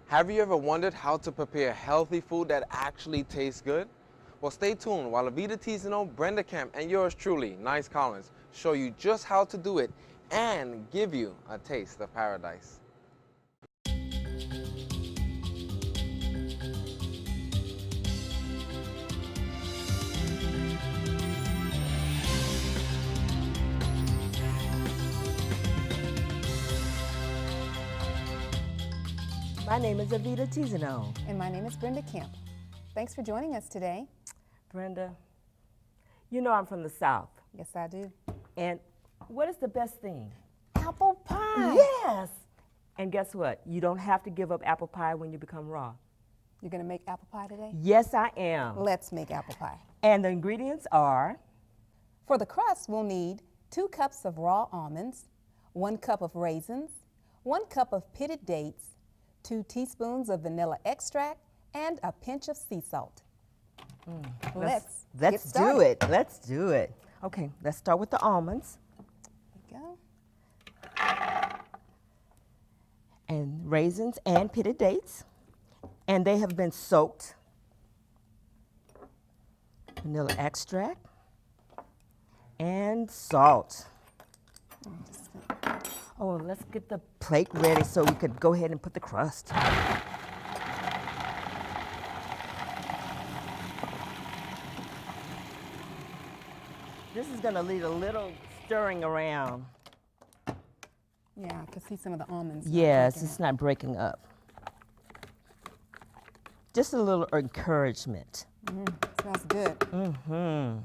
Have you ever wondered how to prepare healthy food that actually tastes good? Well, stay tuned while Avita Tizano, Brenda Kemp, and yours truly, Nyse Collins, show you just how to do it and give you a taste of paradise. My name is Avita Tizano. And my name is Brenda Kemp. Thanks for joining us today. Brenda, you know I'm from the South. Yes, I do. And what is the best thing? Apple pie. Yes! And guess what? You don't have to give up apple pie when you become raw. You're going to make apple pie today? Yes, I am. Let's make apple pie. And the ingredients are? For the crust, we'll need 2 cups of raw almonds, 1 cup of raisins, 1 cup of pitted dates, 2 teaspoons of vanilla extract, and a pinch of sea salt. Let's get started. do it. Let's do it. Okay, let's start with the almonds. There you go. And raisins and pitted dates. And they have been soaked. Vanilla extract and salt. Oh, let's get the plate ready so we could go ahead and put the crust. This is gonna need a little stirring around. Yeah, I can see some of the almonds. Yes, it's not breaking up. Just a little encouragement. Smells good. Mm-hmm.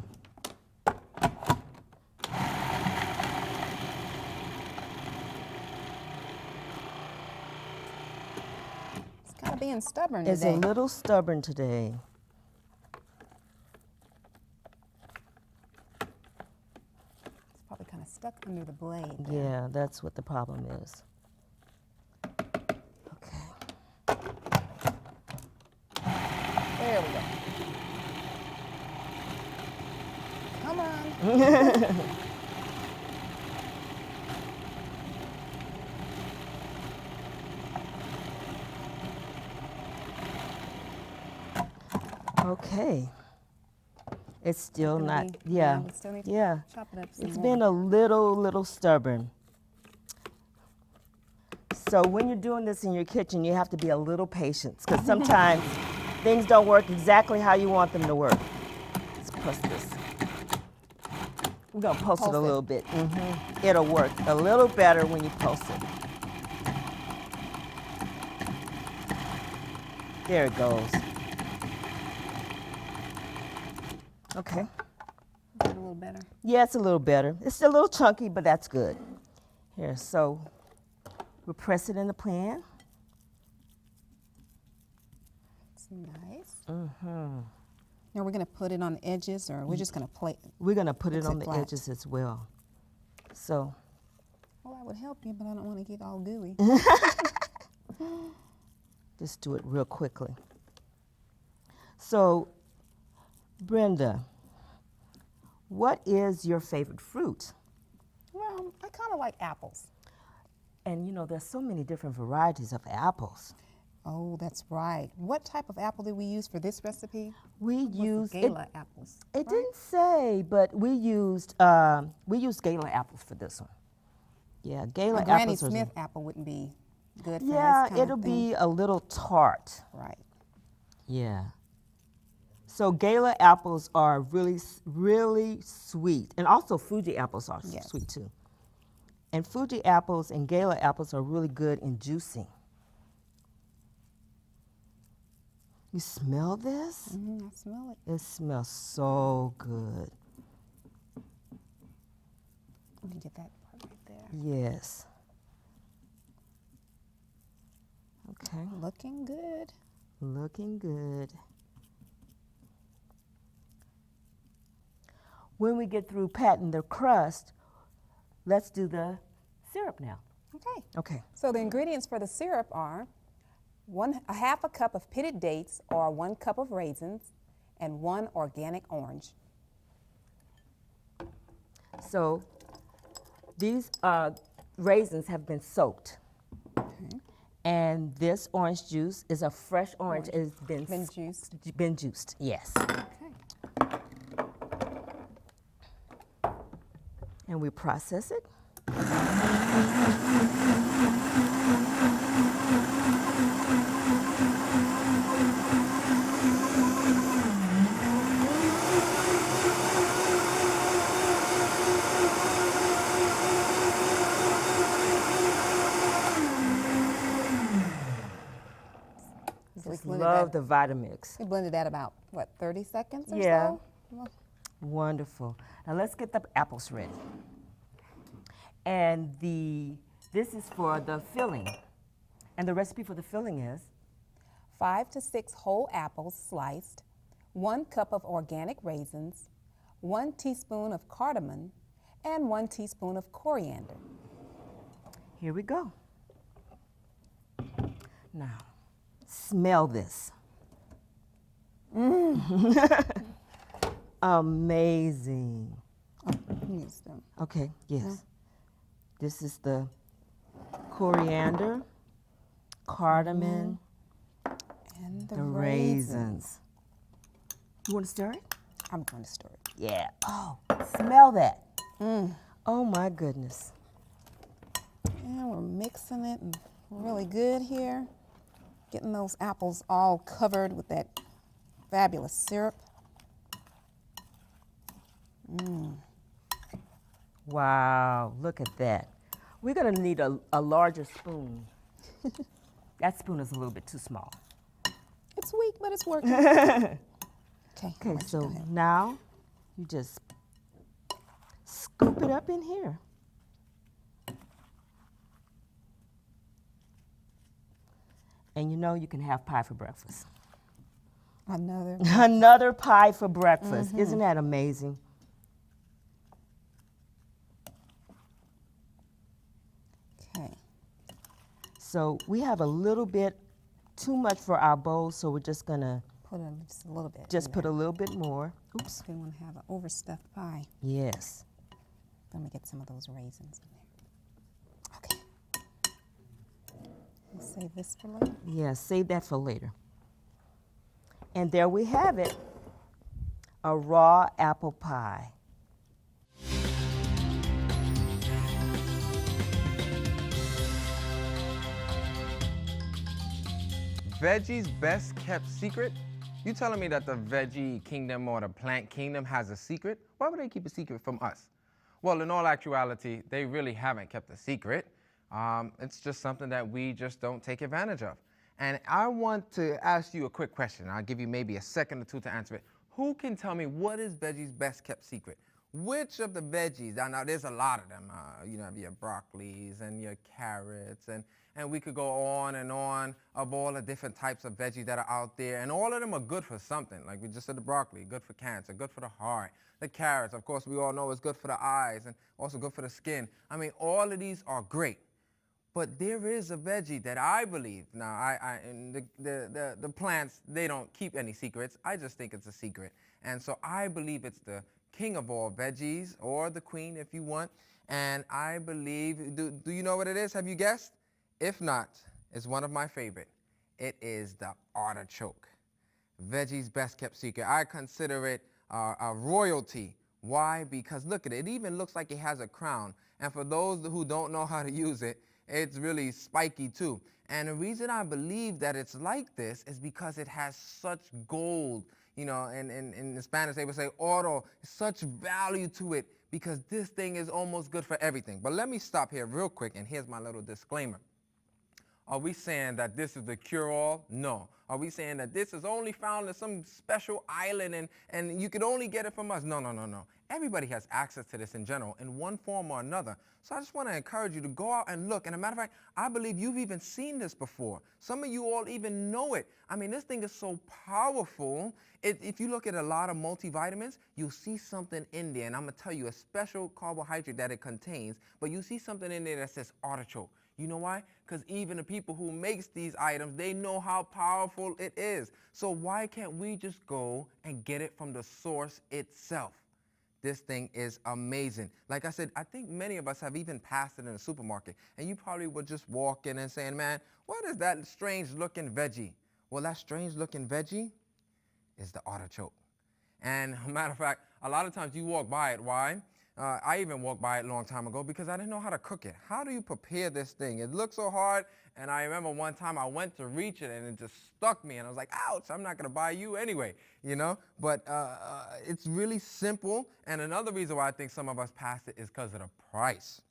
It's kind of being stubborn It's today. a little stubborn today. It's probably kind of stuck under the blade. Yeah, that's what the problem is. Okay. There we go. Come on. Okay. It's still Gonna not, be- yeah. we still need to Yeah. chop it up some It's more. been a little stubborn. So when you're doing this in your kitchen, you have to be a little patient because sometimes things don't work exactly how you want them to work. Let's press this. We're gonna pulse it a Pulse it. little bit. It'll work a little better when you pulse it. There it goes. Okay. Is that a little better? Yeah, it's a little better. It's a little chunky, but that's good. Here, so we'll press it in the pan. It's nice. Mm-hmm. Now we're going to put it on the edges, or we're just going to plate. We're gonna put it Mix on it the flat. edges as well. So, Well, I would help you, but I don't want to get all gooey. just do it real quickly. So, Brenda, what is your favorite fruit? Well, I kind of like apples. And you know, there's so many different varieties of apples. Oh, that's right. What type of apple did we use for this recipe? We used Gala apples. It right? didn't say, but we used Gala apples for this one. Yeah, Gala A Granny apples. Smith apple wouldn't be good for Yeah, this kind it'll of thing. be a little tart. Right. Yeah. So Gala apples are really sweet, and also Fuji apples are Yes. sweet too. And Fuji apples and Gala apples are really good in juicing. You smell this? I smell it. It smells so good. You can get that part right there. Yes. Okay, Looking good. looking good. When we get through patting the crust, let's do the syrup now. Okay. Okay. So the ingredients for the syrup are a half a cup of pitted dates or 1 cup of raisins and 1 organic orange. So these raisins have been soaked. Okay. And this orange juice is a fresh orange. Orange. It's been, Been juiced. Been juiced, yes. Okay. And we process it. So we Just blended love that, the Vitamix. we blended that about, what, 30 seconds or Yeah. so? Well, Wonderful. Now let's get the apples ready. And this is for the filling. And the recipe for the filling is 5 to 6 whole apples sliced, 1 cup of organic raisins, 1 teaspoon of cardamom, and 1 teaspoon of coriander. here we go. Now, smell this. Amazing. Use them. Okay, yes. This is the coriander, cardamom, And the the raisins. raisins. You want to stir it? I'm going to stir it. Yeah. Oh, smell that. Oh my goodness. And we're mixing it and really good here. Getting those apples all covered with that fabulous syrup. Wow, look at that. We're gonna need a larger spoon. That spoon is a little bit too small. It's weak, but it's working. Okay, Okay, let's so go ahead. now you just scoop it up in here. And you know you can have pie for breakfast. Another. Another pie for breakfast. Isn't that amazing? Okay. So we have a little bit too much for our bowl, so we're just gonna Put just a little bit. just in put a there. little bit more. Oops. We want to have an overstuffed pie. Yes. Let me get some of those raisins in there. Okay. We'll save this for later. Yeah, save that for later. And there we have it, a raw apple pie. Veggie's best kept secret? You telling me that the veggie kingdom or the plant kingdom has a secret? Why would they keep a secret from us? Well, in all actuality, they really haven't kept a secret. It's just something that we just don't take advantage of. And I want to ask you a quick question. I'll give you maybe a second or two to answer it. Who can tell me what is Veggie's best kept secret? Which of the veggies, now there's a lot of them, you know, your broccolis and your carrots, and we could go on and on of all the different types of veggies that are out there, and all of them are good for something. Like we just said, the broccoli, good for cancer, good for the heart. The carrots, of course, we all know is good for the eyes and also good for the skin. I mean, all of these are great. But there is a veggie that I believe, now and the plants, they don't keep any secrets. I just think it's a secret. And so I believe it's the king of all veggies, or the queen if you want. And I believe, do you know what it is? Have you guessed? If not, it's one of my favorite. It is the artichoke. Veggie's best kept secret. I consider it a royalty. Why? Because look at it. It even looks like it has a crown. And for those who don't know how to use it, it's really spiky too. And the reason I believe that it's like this is because it has such gold, you know, in Spanish they would say oro, such value to it, because this thing is almost good for everything. But let me stop here real quick, and here's my little disclaimer. Are we saying that this is the cure-all? No. Are we saying that this is only found in some special island and you could only get it from us? No, no, no, no. Everybody has access to this in general in one form or another. So I just want to encourage you to go out and look. And as a matter of fact, I believe you've even seen this before. Some of you all even know it. I mean, this thing is so powerful. If you look at a lot of multivitamins, you'll see something in there. And I'm going to tell you a special carbohydrate that it contains. But you see something in there that says artichoke. You know why? Because even the people who makes these items, they know how powerful it is. So why can't we just go and get it from the source itself? This thing is amazing. Like I said, I think many of us have even passed it in a supermarket, and you probably would just walk in and saying, man, what is that strange looking veggie? Well, that strange looking veggie is the artichoke. And a matter of fact, a lot of times you walk by it. Why? I even walked by it a long time ago because I didn't know how to cook it. How do you prepare this thing? It looks so hard, and I remember one time I went to reach it and it just stuck me, and I was like, ouch, I'm not gonna buy you anyway, you know? But it's really simple, and another reason why I think some of us passed it is because of the price.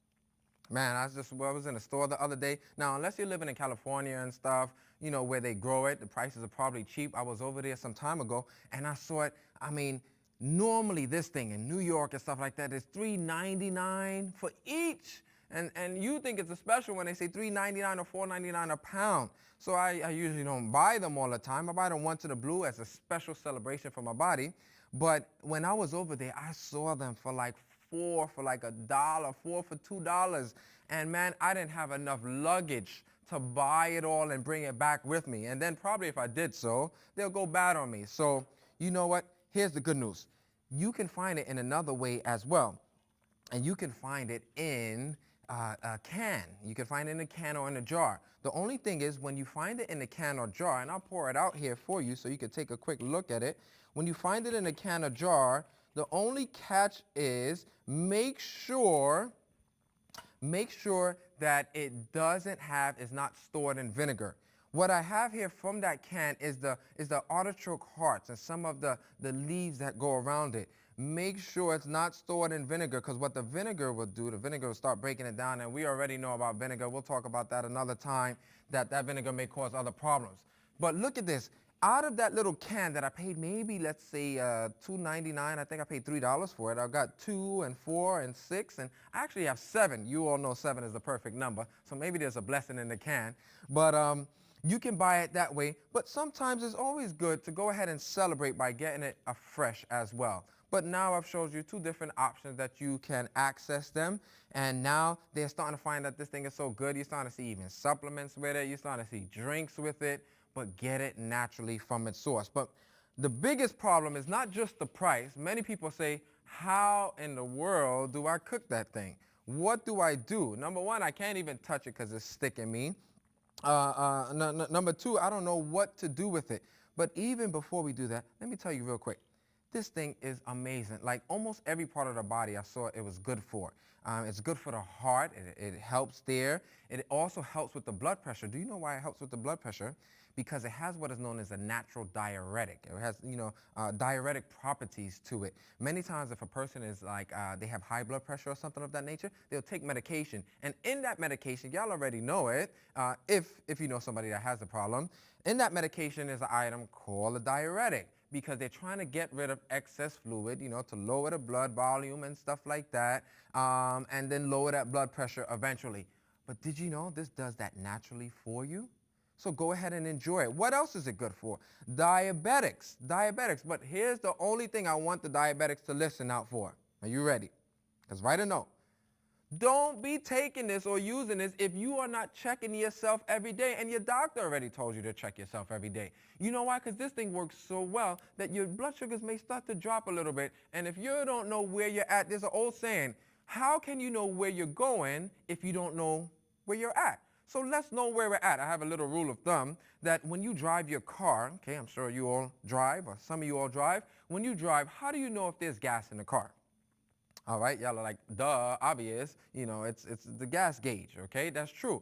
Man, I was in a store the other day. Now, unless you're living in California and stuff, you know, where they grow it, the prices are probably cheap. I was over there some time ago, and I saw it. I mean, normally this thing in New York and stuff like that is $3.99 for each. And you think it's a special when they say $3.99 or $4.99 a pound. So I usually don't buy them all the time. I buy them once in a blue as a special celebration for my body. But when I was over there, I saw them for like $4 for like $1, $4 for $2. And man, I didn't have enough luggage to buy it all and bring it back with me. And then probably if I did so, they'll go bad on me. So you know what? Here's the good news. You can find it in another way as well. And you can find it in a can. You can find it in a can or in a jar. The only thing is when you find it in a can or jar, and I'll pour it out here for you so you can take a quick look at it. When you find it in a can or jar, the only catch is make sure that it is not stored in vinegar. What I have here from that can is the artichoke hearts and some of the leaves that go around it. Make sure it's not stored in vinegar, because what the vinegar will do, the vinegar will start breaking it down, and we already know about vinegar. We'll talk about that another time, that vinegar may cause other problems. But look at this. Out of that little can that I paid maybe, let's say, $2.99, I think I paid $3 for it. I've got 2 and 4 and 6, and I actually have 7. You all know 7 is the perfect number, so maybe there's a blessing in the can. But you can buy it that way, but sometimes it's always good to go ahead and celebrate by getting it fresh as well. But now I've showed you 2 different options that you can access them, and now they're starting to find that this thing is so good. You're starting to see even supplements with it. You're starting to see drinks with it, but get it naturally from its source. But the biggest problem is not just the price. Many people say, how in the world do I cook that thing? What do I do? Number one, I can't even touch it because it's sticking me. Number 2, I don't know what to do with it. But even before we do that, let me tell you real quick. This thing is amazing. Like almost every part of the body I saw it was good for. It's good for the heart. It helps there. It also helps with the blood pressure. Do you know why it helps with the blood pressure? Because it has what is known as a natural diuretic. It has, diuretic properties to it. Many times if a person is like, they have high blood pressure or something of that nature, they'll take medication. And in that medication, y'all already know it, if you know somebody that has the problem, in that medication is an item called a diuretic, because they're trying to get rid of excess fluid, to lower the blood volume and stuff like that, and then lower that blood pressure eventually. But did you know this does that naturally for you? So go ahead and enjoy it. What else is it good for? Diabetics. But here's the only thing I want the diabetics to listen out for. Are you ready? Because write a note. Don't be taking this or using this if you are not checking yourself every day, and your doctor already told you to check yourself every day. You know why? Because this thing works so well that your blood sugars may start to drop a little bit, and if you don't know where you're at, there's an old saying, how can you know where you're going if you don't know where you're at? So let's know where we're at. I have a little rule of thumb that when you drive your car, okay, I'm sure you all drive, or some of you all drive, when you drive, how do you know if there's gas in the car? All right, y'all are like, duh, obvious, it's the gas gauge, okay? That's true.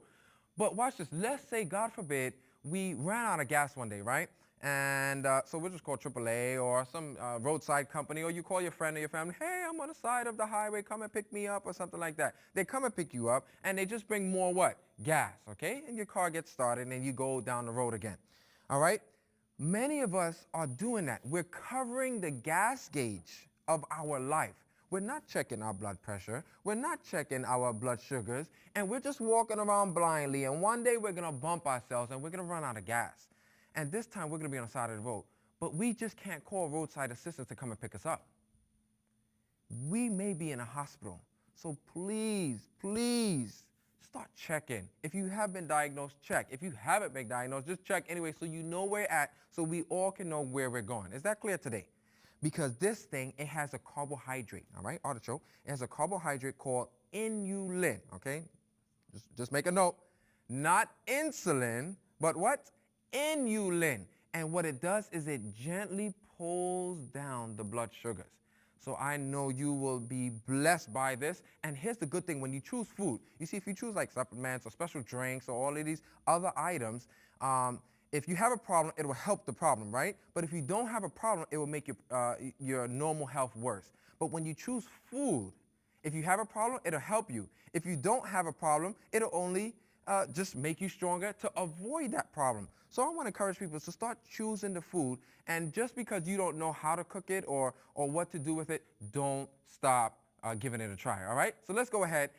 But watch this. Let's say, God forbid, we ran out of gas one day, right? And so we'll just call AAA or some roadside company, or you call your friend or your family, hey, I'm on the side of the highway, come and pick me up, or something like that. They come and pick you up, and they just bring more what? Gas, okay? And your car gets started, and you go down the road again, all right? Many of us are doing that. We're covering the gas gauge of our life. We're not checking our blood pressure. We're not checking our blood sugars. And we're just walking around blindly. And one day we're going to bump ourselves and we're going to run out of gas. And this time we're going to be on the side of the road. But we just can't call roadside assistance to come and pick us up. We may be in a hospital. So please, please start checking. If you have been diagnosed, check. If you haven't been diagnosed, just check anyway so you know where you're at, so we all can know where we're going. Is that clear today? because this thing, it has a carbohydrate, all right, artichoke. It has a carbohydrate called inulin, okay? Just make a note. Not insulin, but what? Inulin. And what it does is it gently pulls down the blood sugars. So I know you will be blessed by this. And here's the good thing, when you choose food, you see, if you choose like supplements or special drinks or all of these other items, if you have a problem, it will help the problem, right? But if you don't have a problem, it will make your normal health worse. But when you choose food, if you have a problem, it'll help you. If you don't have a problem, it'll only just make you stronger to avoid that problem. So I want to encourage people to start choosing the food, and just because you don't know how to cook it or what to do with it, don't stop giving it a try, all right? So let's go ahead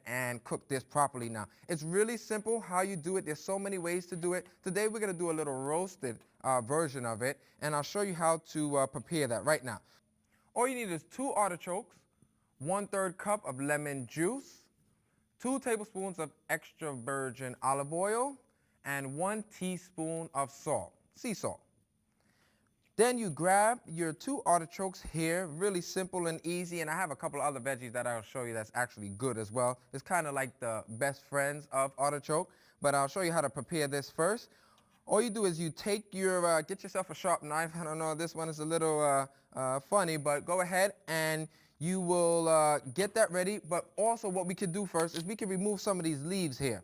and cook this properly now. It's really simple how you do it. There's so many ways to do it. Today we're going to do a little roasted version of it, and I'll show you how to prepare that right now. All you need is 2 artichokes, 1/3 cup of lemon juice, 2 tablespoons of extra virgin olive oil, and 1 teaspoon of salt, sea salt. Then you grab your 2 artichokes here, really simple and easy, and I have a couple of other veggies that I'll show you that's actually good as well. It's kind of like the best friends of artichoke, but I'll show you how to prepare this first. All you do is you take your, get yourself a sharp knife. I don't know, this one is a little funny, but go ahead and you will get that ready. But also what we could do first is we can remove some of these leaves here.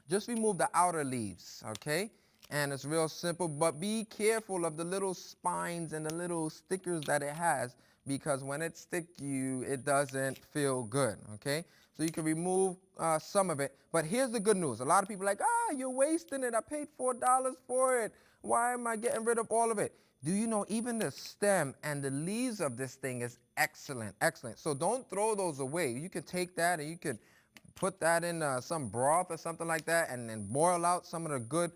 Just remove the outer leaves, okay? And it's real simple, but be careful of the little spines and the little stickers that it has, because when it sticks you, it doesn't feel good, okay? So you can remove some of it, but here's the good news. A lot of people are like, you're wasting it. I paid $4 for it. Why am I getting rid of all of it? Do you know even the stem and the leaves of this thing is excellent, excellent. So don't throw those away. You can take that and you could put that in some broth or something like that, and then boil out some of the good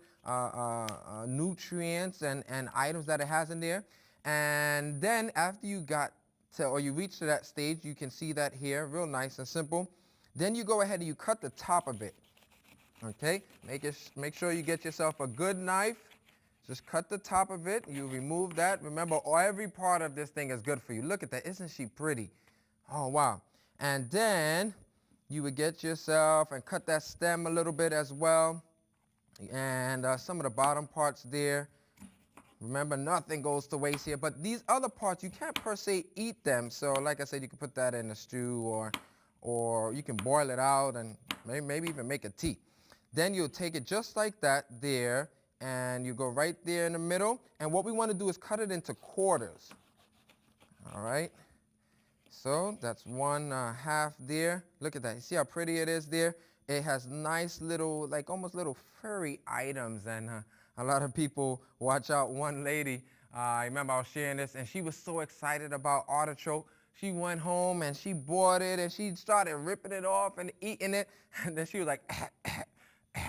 nutrients and items that it has in there. And then after you got to, or you reach to that stage, you can see that here, real nice and simple. Then you go ahead and you cut the top of it, okay? Make sure you get yourself a good knife. Just cut the top of it. You remove that. Remember, every part of this thing is good for you. Look at that. Isn't she pretty? Oh, wow. And then you would get yourself and cut that stem a little bit as well. And some of the bottom parts there. Remember, nothing goes to waste here. But these other parts, you can't per se eat them. So like I said, you can put that in a stew, or you can boil it out and maybe even make a tea. Then you'll take it just like that there, and you go right there in the middle. And what we want to do is cut it into quarters. All right. So that's 1/2 there. Look at that. You see how pretty it is there? It has nice little, like almost little furry items. And a lot of people watch out. One lady, I remember I was sharing this, and she was so excited about artichoke. She went home and she bought it and she started ripping it off and eating it. And then she was like,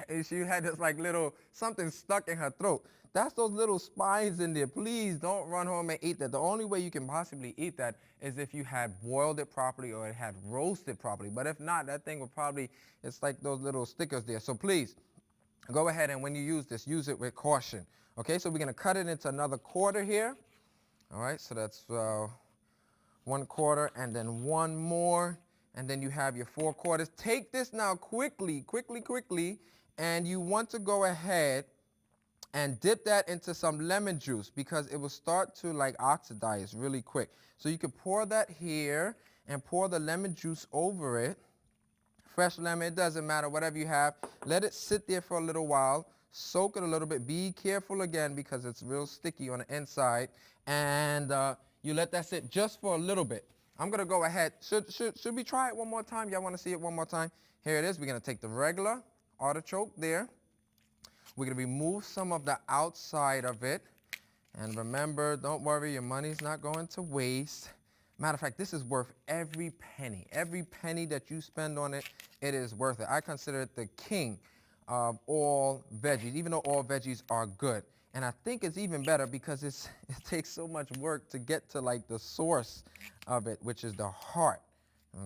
and she had this like little something stuck in her throat. That's those little spines in there. Please don't run home and eat that. The only way you can possibly eat that is if you had boiled it properly or it had roasted properly. But if not, that thing will probably, it's like those little stickers there. So please go ahead, and when you use this, use it with caution. Okay, so we're going to cut it into another quarter here. All right, so that's 1/4 and then 1 more. And then you have your 4/4. Take this now quickly, and you want to go ahead and dip that into some lemon juice, because it will start to like oxidize really quick. So you can pour that here and pour the lemon juice over it. Fresh lemon, it doesn't matter, whatever you have. Let it sit there for a little while. Soak it a little bit. Be careful again, because it's real sticky on the inside. And you let that sit just for a little bit. I'm going to go ahead. Should we try it one more time? Y'all want to see it one more time? Here it is. We're going to take the regular artichoke there. We're going to remove some of the outside of it. And remember, don't worry, your money's not going to waste. Matter of fact, this is worth every penny. Every penny that you spend on it, it is worth it. I consider it the king of all veggies, even though all veggies are good. And I think it's even better because it takes so much work to get to like the source of it, which is the heart.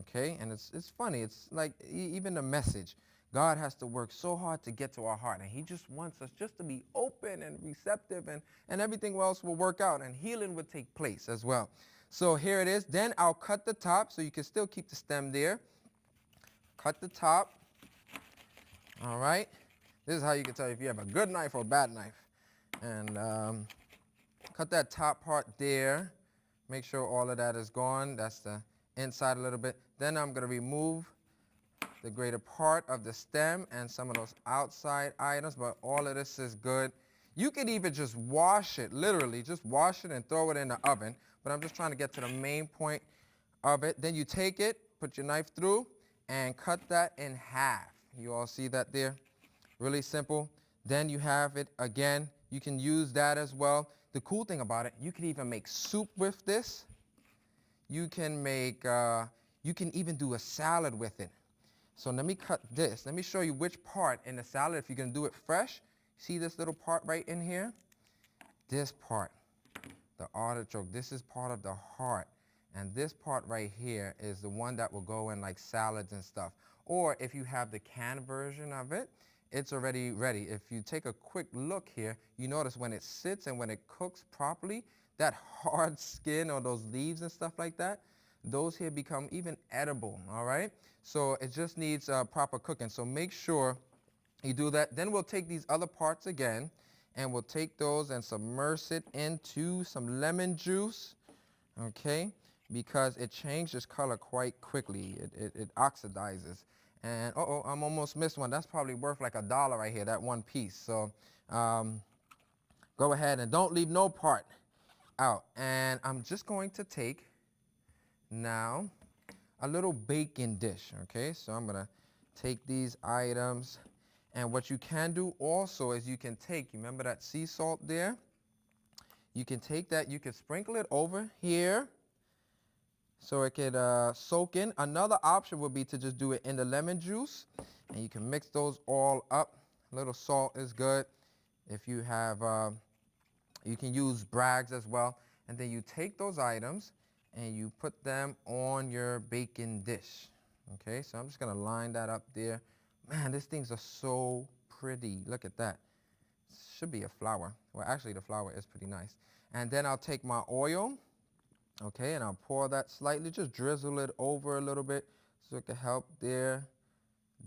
Okay, and it's funny. It's like even the message God has to work so hard to get to our heart, and he just wants us just to be open and receptive, and everything else will work out, and healing will take place as well. So here it is. Then I'll cut the top so you can still keep the stem there. Cut the top. All right. This is how you can tell if you have a good knife or a bad knife. And cut that top part there. Make sure all of that is gone. That's the inside a little bit. Then I'm going to remove the greater part of the stem and some of those outside items, but all of this is good. You could even just wash it, literally, just wash it and throw it in the oven, but I'm just trying to get to the main point of it. Then you take it, put your knife through, and cut that in half. You all see that there? Really simple. Then you have it again. You can use that as well. The cool thing about it, you can even make soup with this. You can make, you can even do a salad with it. So let me cut this. Let me show you which part in the salad, if you're going to do it fresh. See this little part right in here? This part, the artichoke, this is part of the heart. And this part right here is the one that will go in like salads and stuff. Or if you have the canned version of it, it's already ready. If you take a quick look here, you notice when it sits and when it cooks properly, that hard skin or those leaves and stuff like that, those here become even edible, all right? So it just needs proper cooking. So make sure you do that. Then we'll take these other parts again, and we'll take those and submerge it into some lemon juice, okay? Because it changes color quite quickly. It oxidizes. And uh-oh, I'm almost missed one. That's probably worth like $1 right here, that one piece. So go ahead and don't leave no part out. And I'm just going to take now a little baking dish, okay? So I'm gonna take these items, and what you can do also is you can take, you remember that sea salt there? You can take that, you can sprinkle it over here so it could soak in. Another option would be to just do it in the lemon juice, and you can mix those all up. A little salt is good. If you have, you can use Bragg's as well. And then you take those items and you put them on your baking dish. Okay, so I'm just gonna line that up there. Man, these things are so pretty. Look at that. Should be a flower. Well, actually the flower is pretty nice. And then I'll take my oil, okay, and I'll pour that slightly, just drizzle it over a little bit so it can help there.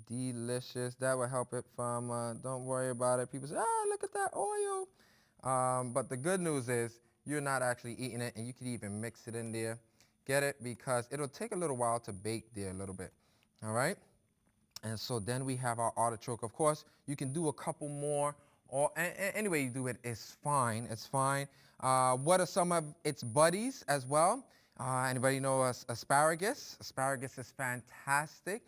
Delicious. That will help it from, don't worry about it. People say, ah, look at that oil. But the good news is you're not actually eating it, and you can even mix it in there. Get it? Because it'll take a little while to bake there a little bit. All right? And so then we have our artichoke. Of course, you can do a couple more, or any way you do it is fine. It's fine. What are some of its buddies as well? Anybody know asparagus? Asparagus is fantastic.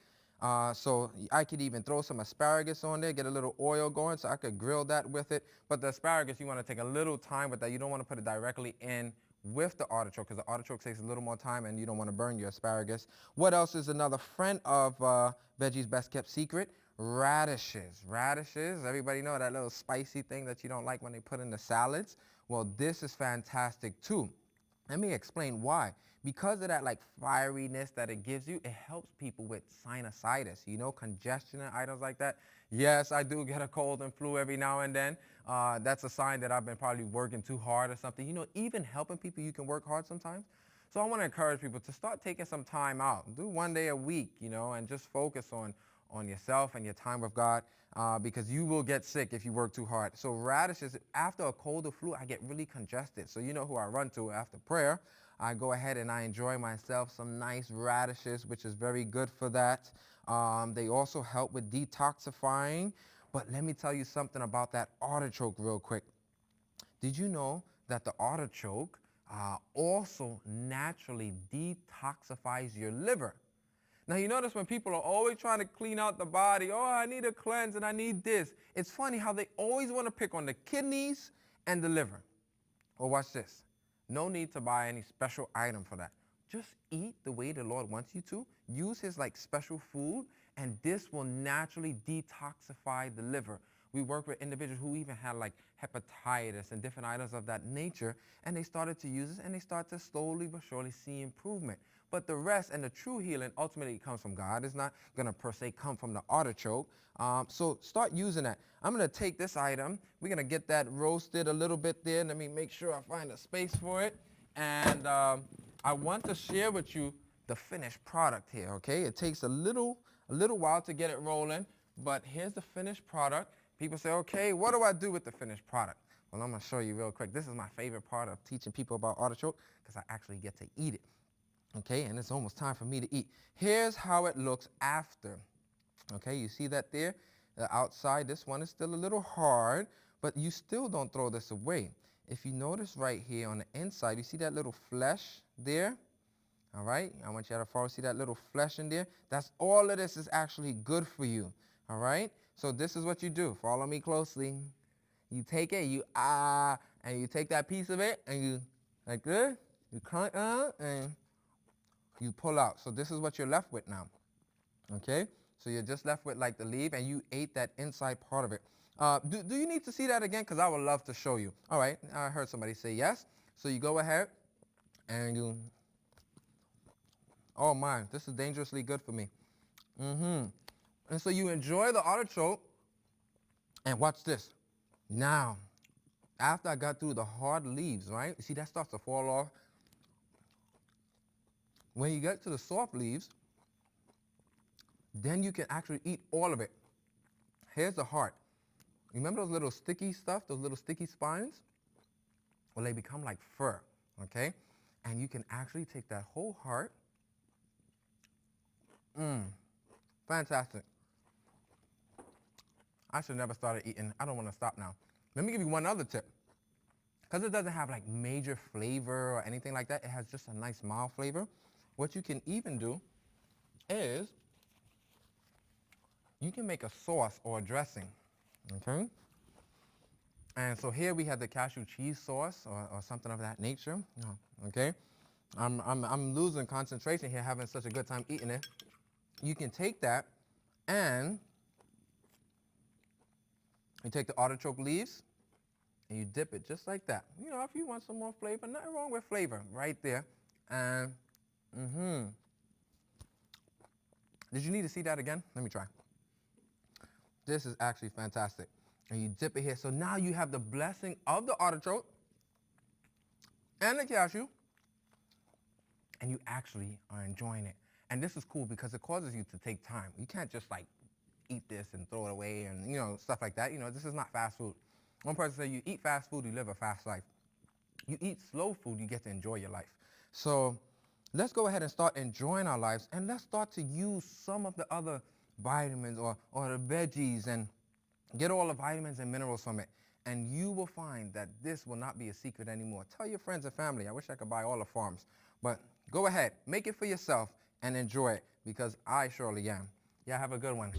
So I could even throw some asparagus on there, get a little oil going, so I could grill that with it. But the asparagus, you want to take a little time with that. You don't want to put it directly in with the artichoke, because the artichoke takes a little more time and you don't want to burn your asparagus. What else is another friend of Veggie's Best Kept Secret? Radishes. Radishes, everybody know that little spicy thing that you don't like when they put in the salads? Well, this is fantastic too. Let me explain why. Because of that like fieriness that it gives you, it helps people with sinusitis, you know, congestion and items like that. Yes, I do get a cold and flu every now and then. That's a sign that I've been probably working too hard or something. You know, even helping people, you can work hard sometimes. So I want to encourage people to start taking some time out. Do one day a week, you know, and just focus on yourself and your time with God, because you will get sick if you work too hard. So radishes, after a cold or flu, I get really congested. So you know who I run to after prayer. I go ahead and I enjoy myself some nice radishes, which is very good for that. They also help with detoxifying. But let me tell you something about that artichoke real quick. Did you know that the artichoke also naturally detoxifies your liver? Now, you notice when people are always trying to clean out the body, oh, I need a cleanse and I need this. It's funny how they always want to pick on the kidneys and the liver. Well, watch this. No need to buy any special item for that. Just eat the way the Lord wants you to. Use his like special food, and this will naturally detoxify the liver. We work with individuals who even had like hepatitis and different items of that nature, and they started to use this, and they start to slowly but surely see improvement. but the rest and the true healing ultimately comes from God. It's not going to per se come from the artichoke. So start using that. I'm going to take this item. We're going to get that roasted a little bit there. Let me make sure I find a space for it. And I want to share with you the finished product here, okay? It takes a little while to get it rolling, but here's the finished product. People say, okay, what do I do with the finished product? Well, I'm going to show you real quick. This is my favorite part of teaching people about artichoke because I actually get to eat it. Okay, and it's almost time for me to eat. Here's how it looks after. Okay, you see that there? The outside, this one is still a little hard, but you still don't throw this away. If you notice right here on the inside, you see that little flesh there? All right, I want you to follow, see that little flesh in there? That's all of this is actually good for you. All right, so this is what you do. Follow me closely. You take it, and you take that piece of it, and you, like this, you cut out, and you pull out. So this is what you're left with now, okay? So you're just left with like the leaf, and you ate that inside part of it. Do you need to see that again? Because I would love to show you. All right, I heard somebody say yes. So you go ahead, and you, oh my, this is dangerously good for me. And so you enjoy the artichoke, and watch this. Now, after I got through the hard leaves, right? You see that starts to fall off. When you get to the soft leaves, then you can actually eat all of it. Here's the heart. Remember those little sticky stuff, those little sticky spines? Well, they become like fur, okay? And you can actually take that whole heart. Fantastic. I should never started eating. I don't want to stop now. Let me give you one other tip. Because it doesn't have like major flavor or anything like that, it has just a nice mild flavor. What you can even do is you can make a sauce or a dressing, okay? And so here we have the cashew cheese sauce or something of that nature, okay? I'm losing concentration here, having such a good time eating it. You can take that and you take the artichoke leaves and you dip it just like that. You know, if you want some more flavor, nothing wrong with flavor right there. And, Did you need to see that again? Let me try. This is actually fantastic. And you dip it here. So now you have the blessing of the artichoke and the cashew, and you actually are enjoying it. And this is cool because it causes you to take time. You can't just like eat this and throw it away and, you know, stuff like that. You know, this is not fast food. One person said you eat fast food, you live a fast life. You eat slow food, you get to enjoy your life. So let's go ahead and start enjoying our lives, and let's start to use some of the other vitamins or the veggies and get all the vitamins and minerals from it. And you will find that this will not be a secret anymore. Tell your friends and family. I wish I could buy all the farms. But go ahead, make it for yourself and enjoy it, because I surely am. Yeah, have a good one.